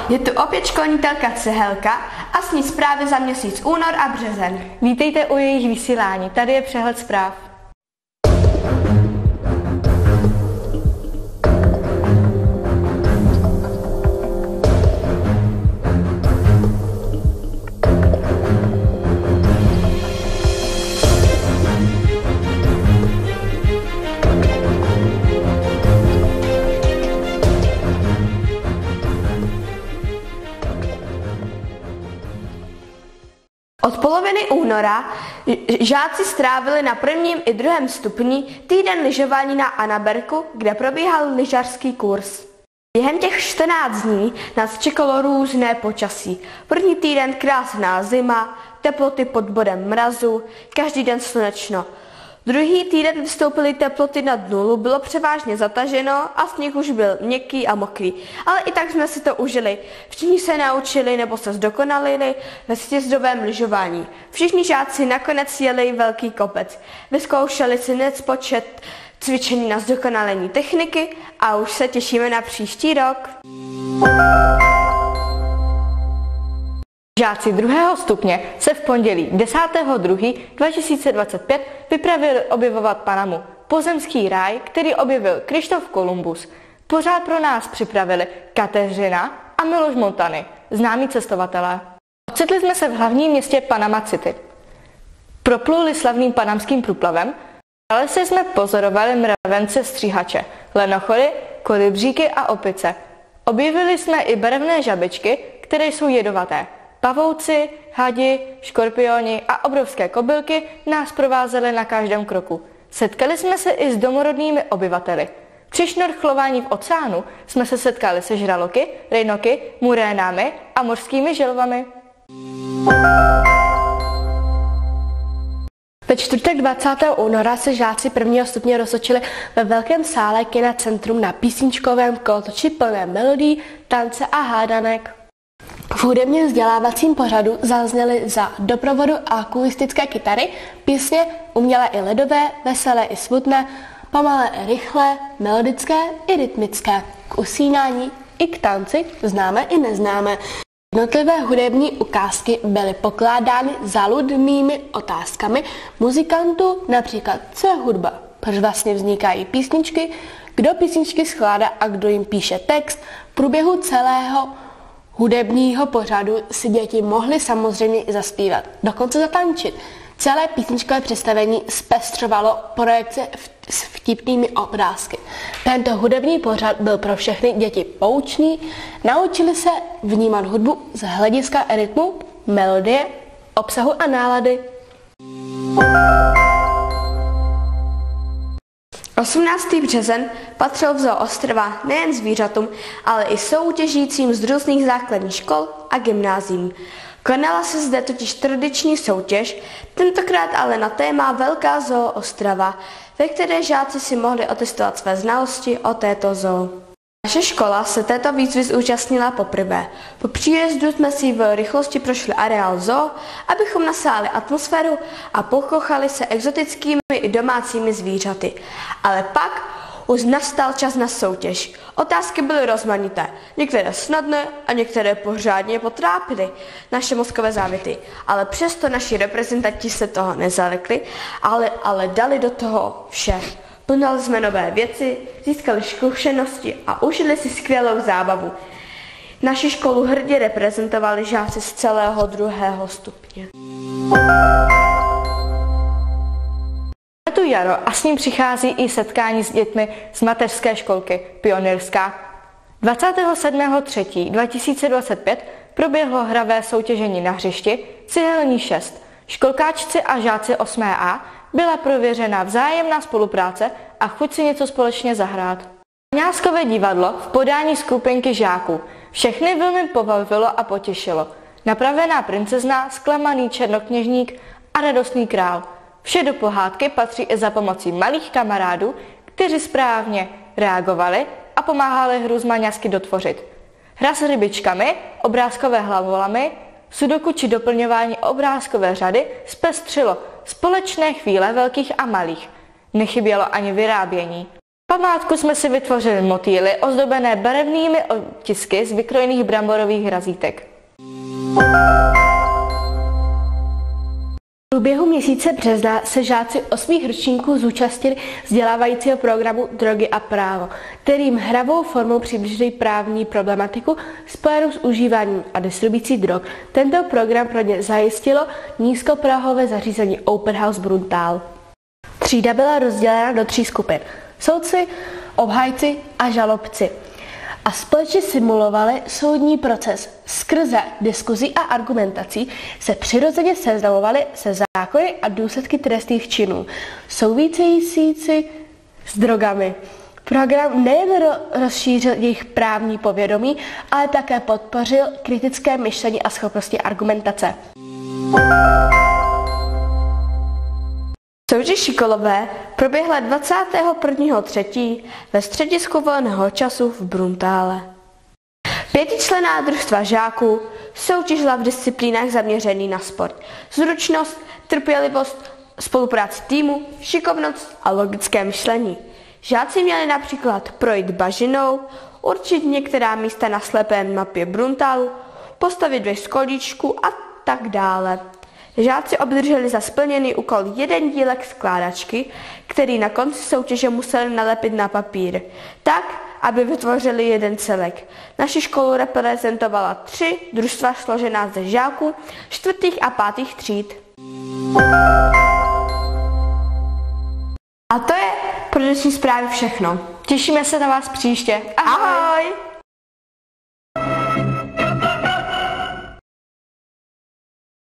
Je tu opět školnitelka Cihelka a s ní zprávy za měsíc únor a březen. Vítejte u jejich vysílání, tady je přehled zpráv. Od poloviny února žáci strávili na prvním i druhém stupni týden lyžování na Anaberku, kde probíhal lyžařský kurz. Během těch 14 dní nás čekalo různé počasí. První týden krásná zima, teploty pod bodem mrazu, každý den slunečno. Druhý týden vystoupily teploty nad nulu, bylo převážně zataženo a sněh už byl měkký a mokrý. Ale i tak jsme si to užili. Všichni se naučili nebo se zdokonalili ve sjezdovém lyžování. Všichni žáci nakonec jeli velký kopec. Vyzkoušeli si nespočet cvičení na zdokonalení techniky a už se těšíme na příští rok. Žáci druhého stupně se v pondělí 10.2.2025 vypravili objevovat Panamu, pozemský ráj, který objevil Kryštof Kolumbus. Pořád pro nás připravili Kateřina a Miloš Montany, známí cestovatelé. Ocitli jsme se v hlavním městě Panama City. Propluli slavným panamským průplavem, ale se jsme pozorovali mravence stříhače, lenochory, kolibříky a opice. Objevili jsme i barevné žabičky, které jsou jedovaté. Pavouci, hadi, škorpioni a obrovské kobylky nás provázely na každém kroku. Setkali jsme se i s domorodými obyvateli. Při šnorchlování v oceánu jsme se setkali se žraloky, rejnoky, murénami a mořskými želvami. Ve čtvrtek 20. února se žáci prvního stupně roztočili ve velkém sále Kina Centrum na písničkovém kolotoči plné melodií, tance a hádanek. V hudebně vzdělávacím pořadu zazněly za doprovodu akustické kytary písně umělé i ledové, veselé i smutné, pomalé i rychlé, melodické i rytmické, k usínání i k tanci, známé i neznámé. Jednotlivé hudební ukázky byly pokládány záludnými otázkami muzikantů, například co je hudba, proč vlastně vznikají písničky, kdo písničky skládá a kdo jim píše text. V průběhu celého hudebního pořadu si děti mohly samozřejmě i zaspívat, dokonce zatančit. Celé písničkové představení zpestřovalo projekce s vtipnými obrázky. Tento hudební pořad byl pro všechny děti poučný, naučili se vnímat hudbu z hlediska rytmu, melodie, obsahu a nálady. 18. březen patřil v Zoo Ostrava nejen zvířatům, ale i soutěžícím z různých základních škol a gymnázií. Konala se zde totiž tradiční soutěž, tentokrát ale na téma Velká zoo Ostrava, ve které žáci si mohli otestovat své znalosti o této zoo. Naše škola se této výzvy zúčastnila poprvé. Po příjezdu jsme si v rychlosti prošli areál zoo, abychom nasáli atmosféru a pokochali se exotickými i domácími zvířaty. Ale pak už nastal čas na soutěž. Otázky byly rozmanité, některé snadné a některé pořádně potrápily naše mozkové závity. Ale přesto naši reprezentanti se toho nezalekli, ale dali do toho vše. Poznali jsme nové věci, získali zkušenosti a užili si skvělou zábavu. Naši školu hrdě reprezentovali žáci z celého druhého stupně. Tu jaro a s ním přichází i setkání s dětmi z mateřské školky Pionýrská. 27.3.2025 proběhlo hravé soutěžení na hřišti Cihelní 6. Školkáčci a žáci 8A byla prověřena vzájemná spolupráce a chuť si něco společně zahrát. Mňáskové divadlo v podání skupinky žáků všechny velmi pobavilo a potěšilo. Napravená princezna, zklamaný černokněžník a radostný král. Vše do pohádky patří i za pomocí malých kamarádů, kteří správně reagovali a pomáhali hru z Maňasky dotvořit. Hra s rybičkami, obrázkové hlavolamy, sudoku či doplňování obrázkové řady zpestřilo společné chvíle velkých a malých. Nechybělo ani vyrábění. Památku jsme si vytvořili motýly ozdobené barevnými otisky z vykrojených bramborových razítek. V průběhu měsíce března se žáci 8. ročníků zúčastnili vzdělávajícího programu Drogy a právo, kterým hravou formou přiblížili právní problematiku spojenou s užíváním a distribucí drog. Tento program pro ně zajistilo nízkoprahové zařízení Open House Bruntál. Třída byla rozdělena do 3 skupin: soudci, obhájci a žalobci. A společně simulovali soudní proces. Skrze diskuzí a argumentací se přirozeně seznamovali se zákony a důsledky trestných činů související s drogami. Program nejen rozšířil jejich právní povědomí, ale také podpořil kritické myšlení a schopnosti argumentace. Soutěž šikolové proběhla 21.3. ve středisku volného času v Bruntále. 5členná družstva žáků soutěžila v disciplínách zaměřených na sport, zručnost, trpělivost, spolupráci týmu, šikovnost a logické myšlení. Žáci měli například projít bažinou, určit některá místa na slepé mapě Bruntálu, postavit věž z kolíčku a tak dále. Žáci obdrželi za splněný úkol 1 dílek skládačky, který na konci soutěže museli nalepit na papír, tak, aby vytvořili jeden celek. Naši školu reprezentovala 3 družstva složená ze žáků 4. a 5. tříd. A to je pro dnešní zprávy všechno. Těšíme se na vás příště. Ahoj!